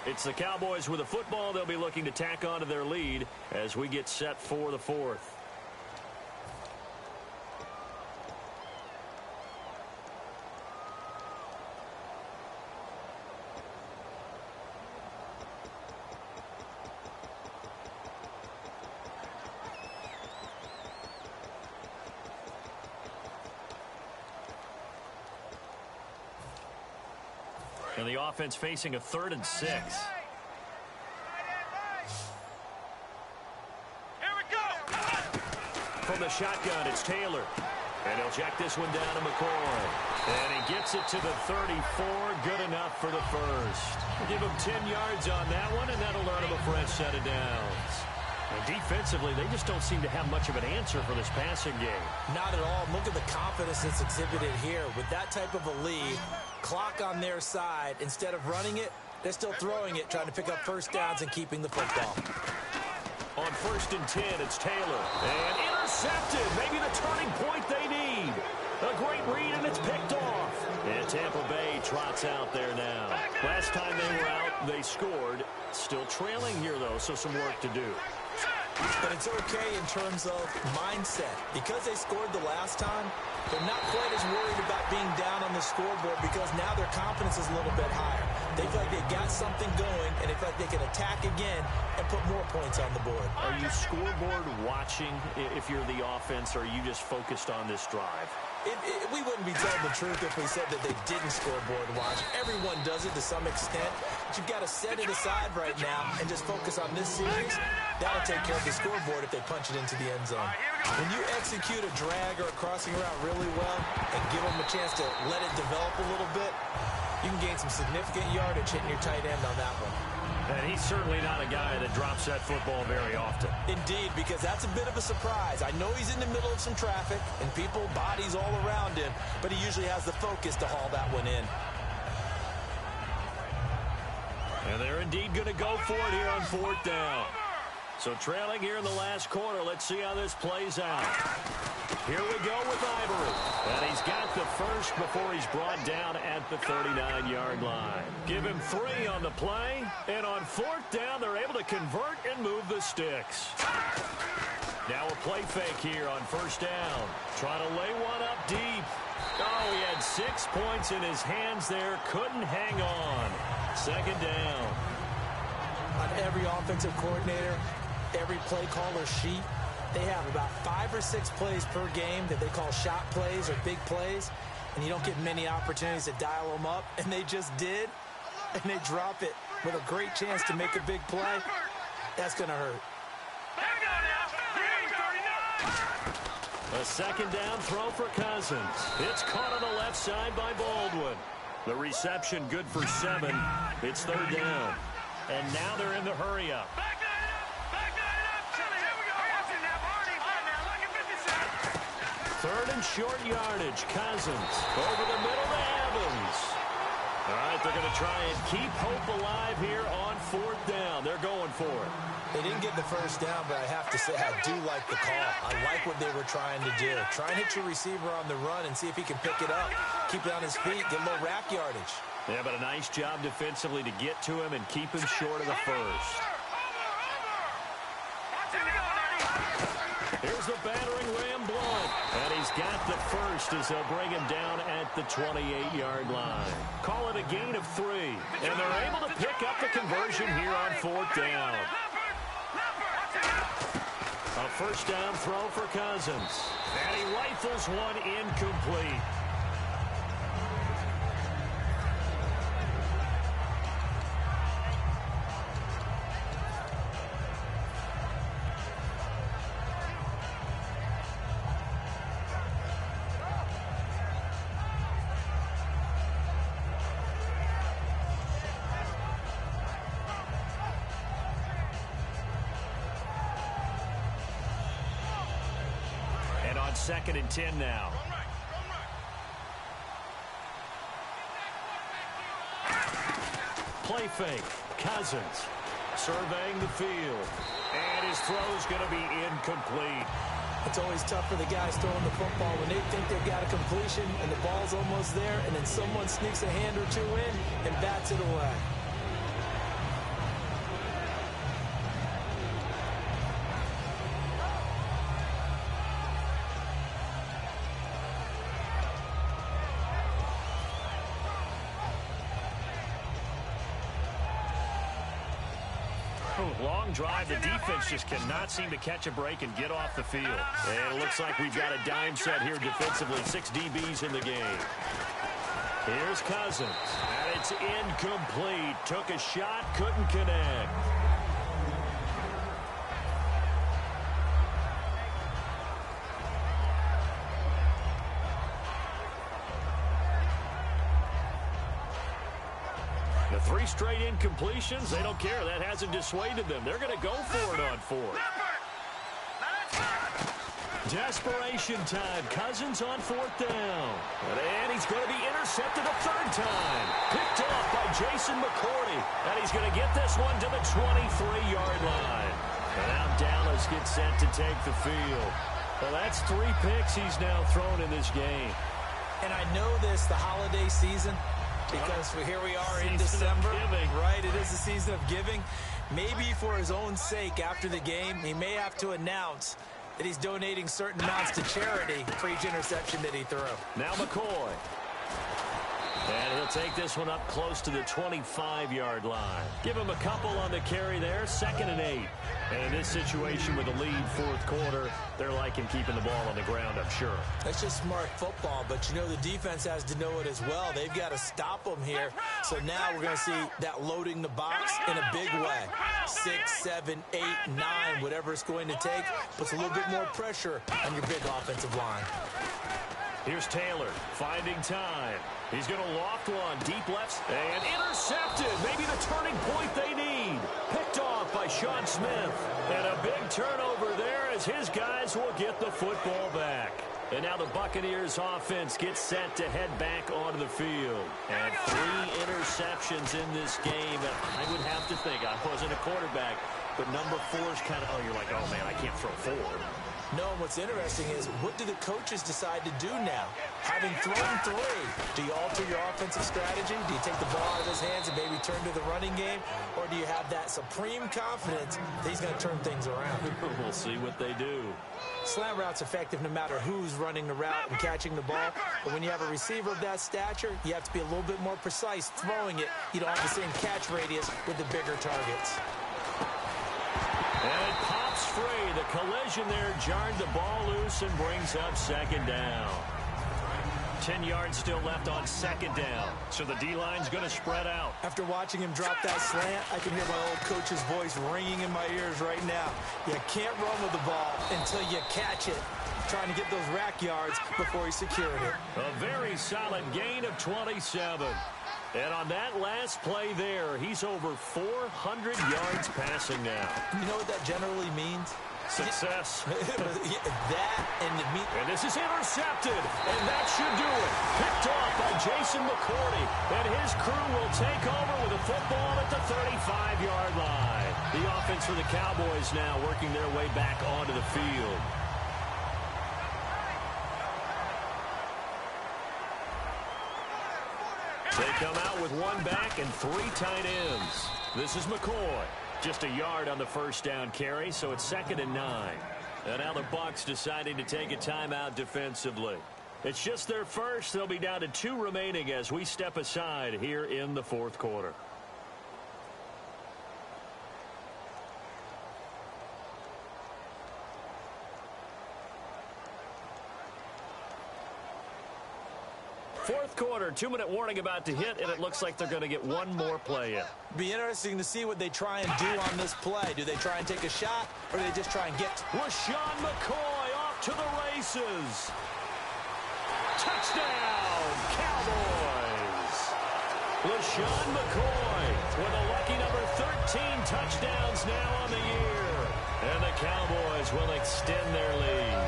It's the Cowboys with a football. They'll be looking to tack on to their lead as we get set for the 4th. And the offense facing a 3rd and 6. Here we go. From the shotgun, it's Taylor. And he'll check this one down to McCoy. And he gets it to the 34. Good enough for the first. Give him 10 yards on that one, and that'll earn him a fresh set of downs. And defensively, they just don't seem to have much of an answer for this passing game. Not at all. Look at the confidence that's exhibited here. With that type of a lead, clock on their side, instead of running it, they're still throwing it, trying to pick up first downs and keeping the football. On 1st and 10, it's Taylor. And intercepted. Maybe the turning point they need. A great read, and it's picked off. And Tampa Bay trots out there now. Last time they were out, they scored. Still trailing here, though, so some work to do. But it's okay in terms of mindset. Because they scored the last time, they're not quite as worried about being down on the scoreboard because now their confidence is a little bit higher. They feel like they've got something going, and they feel like they can attack again and put more points on the board. Are you scoreboard watching if you're the offense, or are you just focused on this drive? We wouldn't be telling the truth if we said that they didn't scoreboard watch. Everyone does it to some extent. But you've got to set it aside right now and just focus on this series. That'll take care of the scoreboard if they punch it into the end zone. When you execute a drag or a crossing route really well and give them a chance to let it develop a little bit, you can gain some significant yardage hitting your tight end on that one. And he's certainly not a guy that drops that football very often. Indeed, because that's a bit of a surprise. I know he's in the middle of some traffic and people, bodies all around him, but he usually has the focus to haul that one in. And they're indeed going to go for it here on 4th down. So trailing here in the last quarter, let's see how this plays out. Here we go with Ivory. And he's got the first before he's brought down at the 39-yard line. Give him 3 on the play. And on 4th down, they're able to convert and move the sticks. Now a play fake here on first down. Trying to lay one up deep. Oh, he had 6 points in his hands there. Couldn't hang on. Second down. On every offensive coordinator, every play caller sheet, they have about 5 or 6 plays per game that they call shot plays or big plays, and you don't get many opportunities to dial them up, and they just did, and they drop it with a great chance to make a big play. That's going to hurt. A second down throw for Cousins. It's caught on the left side by Baldwin. The reception good for 7. It's third down. And now they're in the hurry-up. Third and short yardage. Cousins over the middle to Evans. All right, they're going to try and keep hope alive here on fourth down. They're going for it. They didn't get the first down, but I have to say I do like the call. I like what they were trying to do. Try and hit your receiver on the run and see if he can pick it up. Keep it on his feet, get a little rack yardage. Yeah, but a nice job defensively to get to him and keep him short of the first. Here's the battering ram Blunt. And he's got the first as they'll bring him down at the 28-yard line. Call it a gain of 3. And they're able to pick up the conversion here on fourth down. A first down throw for Cousins. And he rifles one incomplete. Second and 10 now. Play fake. Cousins surveying the field. And his throw's going to be incomplete. It's always tough for the guys throwing the football when they think they've got a completion and the ball's almost there, and then someone sneaks a hand or two in and bats it away. Long drive. The defense just cannot seem to catch a break and get off the field. And it looks like we've got a dime set here defensively. 6 DBs in the game. Here's Cousins. And it's incomplete. Took a shot, couldn't connect. The 3 straight incompletions, they don't care. That hasn't dissuaded them. They're going to go for it on 4th. Desperation time. Cousins on 4th down. And he's going to be intercepted a 3rd time. Picked off by Jason McCourty. And he's going to get this one to the 23-yard line. And now Dallas gets set to take the field. Well, that's 3 picks he's now thrown in this game. And I know this, the holiday season, because here we are in December, right? It is the season of giving. Maybe for his own sake after the game, he may have to announce that he's donating certain amounts to charity for each interception that he threw. Now McCoy. And he'll take this one up close to the 25-yard line. Give him a couple on the carry there. 2nd and 8. And in this situation with the lead 4th quarter, they're liking keeping the ball on the ground, I'm sure. That's just smart football, but you know the defense has to know it as well. They've got to stop them here. So now we're going to see that loading the box in a big way. 6, 7, 8, 9, whatever it's going to take, puts a little bit more pressure on your big offensive line. Here's Taylor finding time. He's going to loft one deep left and intercepted. Maybe the turning point they need. Picked off by Sean Smith. And a big turnover there as his guys will get the football back. And now the Buccaneers offense gets set to head back onto the field. And 3 interceptions in this game. And I would have to think, I wasn't a quarterback, but number 4 is kind of, oh, you're like, oh, man, I can't throw 4. No, what's interesting is, what do the coaches decide to do now? Having thrown 3, do you alter your offensive strategy? Do you take the ball out of his hands and maybe turn to the running game? Or do you have that supreme confidence that he's going to turn things around? We'll see what they do. Slant route's effective no matter who's running the route and catching the ball. But when you have a receiver of that stature, you have to be a little bit more precise throwing it. You don't have the same catch radius with the bigger targets. And it pops free. The collision there jarred the ball loose and brings up second down. 10 yards still left on second down. So the D-line's going to spread out. After watching him drop that slant, I can hear my old coach's voice ringing in my ears right now. You can't run with the ball until you catch it. Trying to get those rack yards before he secured it. A very solid gain of 27. And on that last play there, he's over 400 yards passing now. You know what that generally means? Success. And this is intercepted, and that should do it. Picked off by Jason McCourty, and his crew will take over with a football at the 35-yard line. The offense for the Cowboys now working their way back onto the field. They come out with 1 back and 3 tight ends. This is McCoy. Just a yard on the first down carry, so it's 2nd and 9. And now the Bucs deciding to take a timeout defensively. It's just their first. They'll be down to 2 remaining as we step aside here in the 4th quarter. Fourth quarter, 2-minute warning about to hit, and it looks like they're going to get 1 more play in. Be interesting to see what they try and do on this play. Do they try and take a shot, or do they just try and get? LaShawn McCoy off to the races. Touchdown, Cowboys. LaShawn McCoy with a lucky number 13 touchdowns now on the year. And the Cowboys will extend their lead.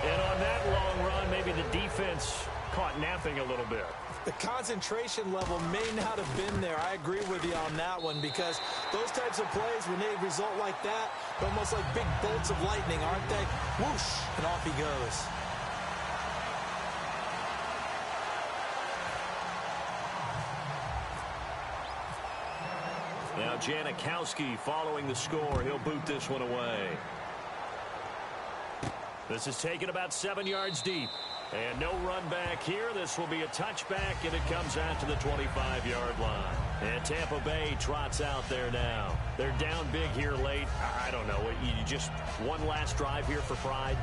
And on that long run, maybe the defense caught napping a little bit. The concentration level may not have been there. I agree with you on that one, because those types of plays, when they result like that, they're almost like big bolts of lightning, aren't they? Whoosh, and off he goes. Now Janikowski following the score. He'll boot this one away. This is taken about 7 yards deep. And no run back here. This will be a touchback, and it comes out to the 25-yard line. And Tampa Bay trots out there now. They're down big here late. I don't know. You just one last drive here for pride?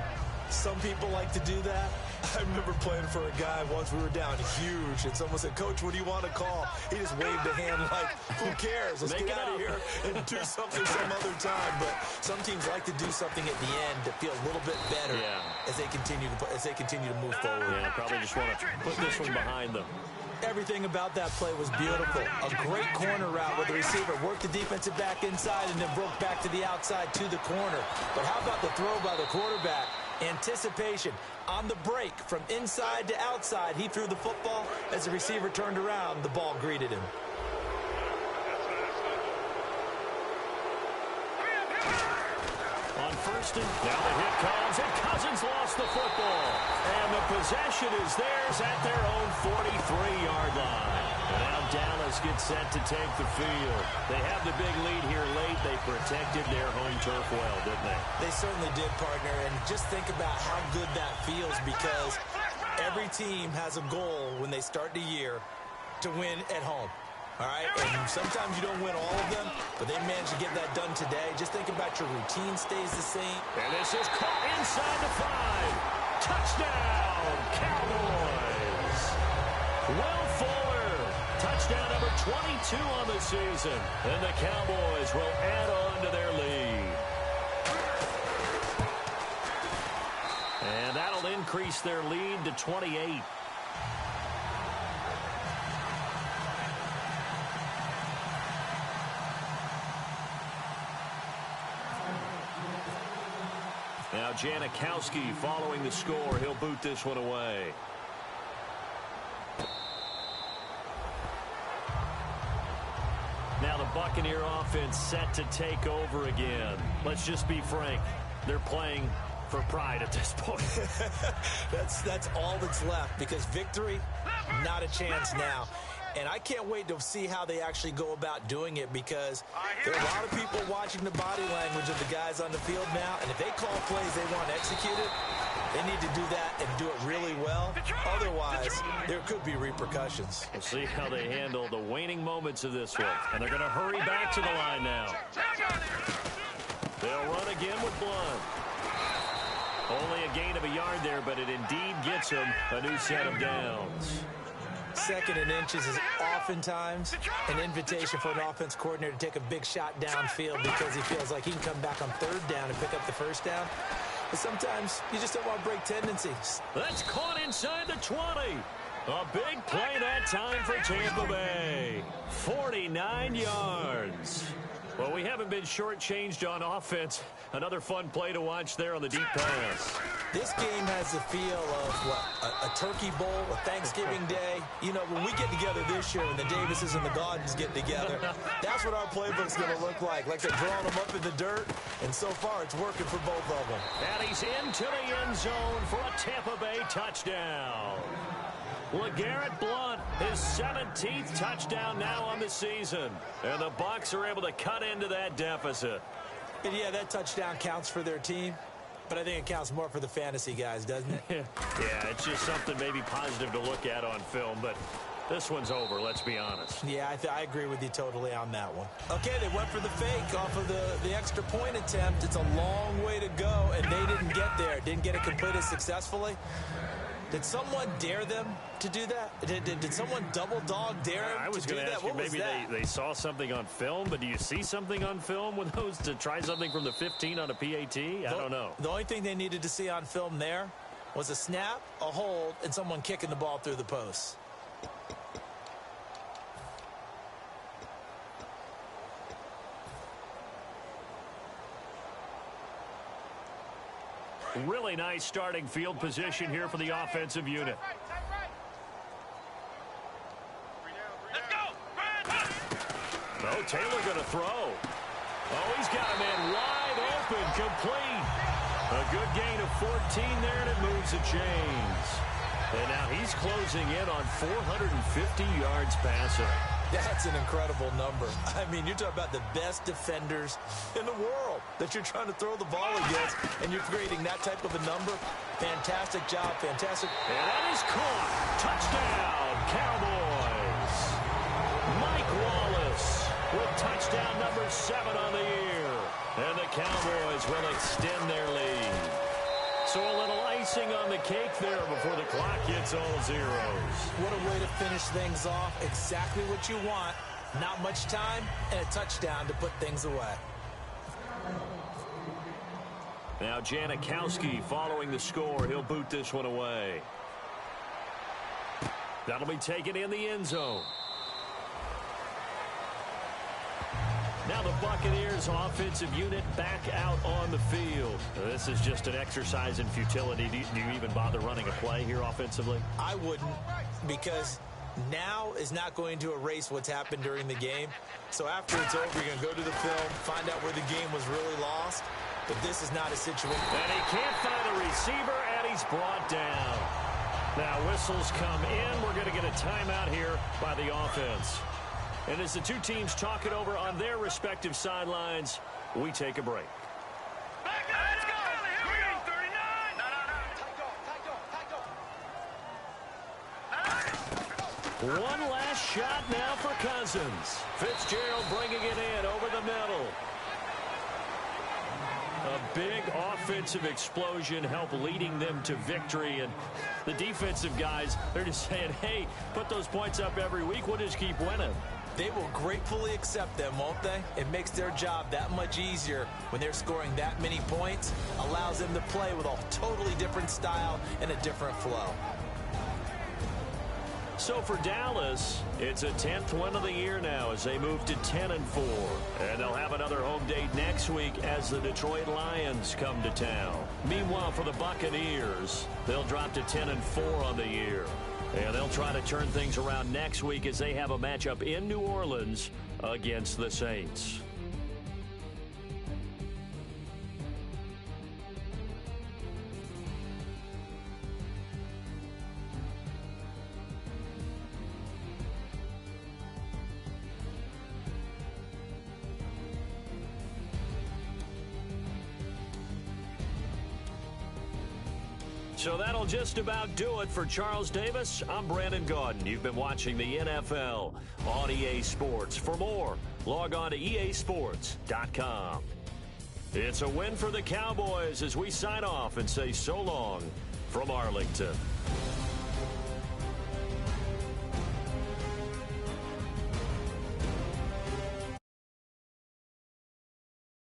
Some people like to do that. I remember playing for a guy once. We were down huge, and someone said, "Coach, what do you want to call?" He just waved a hand like, "Who cares? Let's get out of here and do something some other time." But some teams like to do something at the end to feel a little bit better as they continue to move forward. Yeah, probably just want to put this one behind them. Everything about that play was beautiful. A great corner route where the receiver worked the defensive back inside and then broke back to the outside to the corner. But how about the throw by the quarterback? Anticipation on the break from inside to outside. He threw the football. As the receiver turned around, the ball greeted him. On first and now the hit comes, and Cousins lost the football. And the possession is theirs at their own 43-yard line. And now Dallas gets set to take the field. They have the big lead here late. They protected their home turf well, didn't they? They certainly did, partner. And just think about how good that feels, because every team has a goal when they start the year to win at home. All right, and sometimes you don't win all of them, but they managed to get that done today. Just think about your routine stays the same. And this is caught inside the 5. Touchdown, Cowboys. Will Fuller, touchdown number 22 on the season. And the Cowboys will add on to their lead. And that'll increase their lead to 28. Now Janikowski following the score. He'll boot this one away. Now the Buccaneer offense set to take over again. Let's just be frank. They're playing for pride at this point. That's all that's left, because victory, not a chance now. And I can't wait to see how they actually go about doing it, because there are a lot of people watching the body language of the guys on the field now, and if they call plays they want executed, they need to do that and do it really well. Otherwise, there could be repercussions. We'll see how they handle the waning moments of this one. And they're going to hurry back to the line now. They'll run again with Blunt. Only a gain of a yard there, but it indeed gets him a new set of downs. 2nd and inches is oftentimes an invitation for an offense coordinator to take a big shot downfield because he feels like he can come back on 3rd down and pick up the 1st down. But sometimes you just don't want to break tendencies. That's caught inside the 20. A big play that time for Tampa Bay. 49 yards. Well, we haven't been shortchanged on offense. Another fun play to watch there on the deep pass. This game has the feel of, what, a turkey bowl, a Thanksgiving day. You know, when we get together this year, when the Davises and the Gaudens get together, that's what our playbook's going to look like. Like they're drawing them up in the dirt, and so far it's working for both of them. And he's into the end zone for a Tampa Bay touchdown. LeGarrette Blount, his 17th touchdown now on the season. And the Bucs are able to cut into that deficit. And yeah, that touchdown counts for their team, but I think it counts more for the fantasy guys, doesn't it? Yeah, it's just something maybe positive to look at on film, but this one's over, let's be honest. Yeah, I agree with you totally on that one. Okay, they went for the fake off of the extra point attempt. It's a long way to go, and they didn't get there. Didn't get it completed successfully. Did someone dare them to do that? Did someone double dog dare them I was to do going to that? ask you, maybe they saw something on film, but do you see something on film with those to try something from the 15 on a PAT? I don't know. The only thing they needed to see on film there was a snap, a hold, and someone kicking the ball through the post. Really nice starting field position here for the offensive unit. Oh, Taylor going to throw. Oh, he's got a man wide open, complete. A good gain of 14 there, and it moves the chains. And now he's closing in on 450 yards passing. That's an incredible number. I mean, you're talking about the best defenders in the world that you're trying to throw the ball against, and you're creating that type of a number. Fantastic job, fantastic. And that is caught. Touchdown, Cowboys. Mike Wallace with touchdown number 7 on the year. And the Cowboys will extend their lead. So a little icing on the cake there before the clock hits all zeros. What a way to finish things off. Exactly what you want. Not much time and a touchdown to put things away. Now Janikowski following the score. He'll boot this one away. That'll be taken in the end zone. Now the Buccaneers offensive unit back out on the field. This is just an exercise in futility. Do you even bother running a play here offensively? I wouldn't, because now is not going to erase what's happened during the game. So after it's over, you're going to go to the film, find out where the game was really lost. But this is not a situation. And he can't find a receiver, and he's brought down. Now whistles come in. We're going to get a timeout here by the offense. And as the two teams talk it over on their respective sidelines, we take a break. Let's go! Here we go! 39! One last shot now for Cousins. Fitzgerald bringing it in over the middle. A big offensive explosion helped leading them to victory. And the defensive guys, they're just saying, hey, put those points up every week. We'll just keep winning. They will gratefully accept them, won't they? It makes their job that much easier when they're scoring that many points. Allows them to play with a totally different style and a different flow. So for Dallas, it's a 10th win of the year now as they move to 10-4. And they'll have another home date next week as the Detroit Lions come to town. Meanwhile, for the Buccaneers, they'll drop to 10-4 on the year. And they'll try to turn things around next week as they have a matchup in New Orleans against the Saints. So that'll just about do it for Charles Davis. I'm Brandon Gaudin. You've been watching the NFL on EA Sports. For more, log on to easports.com. It's a win for the Cowboys as we sign off and say so long from Arlington.